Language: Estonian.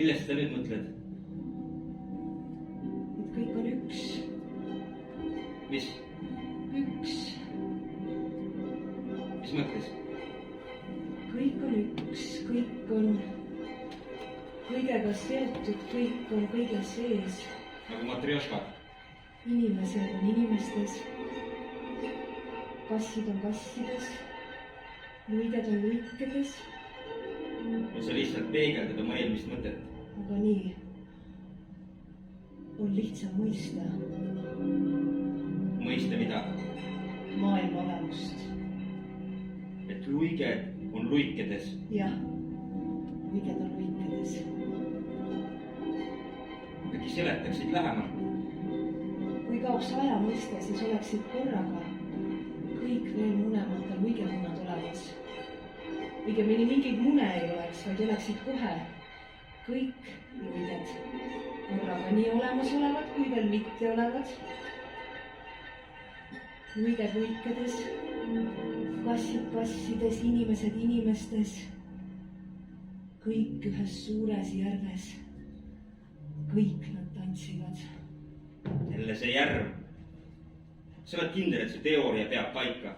Millest sa nüüd mõtled? Et kõik on üks. Mis? Üks. Mis mõttes? Kõik on üks, kõik on kõigega seotud, kõik on kõige sees. Nagu matrjoška. Inimesed on inimestes, kassid on kassides, luiged on luikedes. Ja sa lihtsalt peegeldad oma eelmist mõtet. Aga nii on lihtsam mõista. Mõista mida? Maailma olemust. Et luiged on luikedes. Jah, luiged on luikedes. Äkki seletaksid lähemalt? Kui kaoks aja mõiste, siis oleksid korraga kõik veel munematel luigemunad olemas. Õigemini mingeid mune ei oleks, vaid oleksid kohe kõik luiged korraga nii olemas olevad, kui veel mitte olevad. Luiged luikedes, kassid kassides, inimesed inimestes. Kõik ühes suures järves. Kõik nad tantsivad. Jälle see järv. Sa oled kindel, et see teooria peab paika.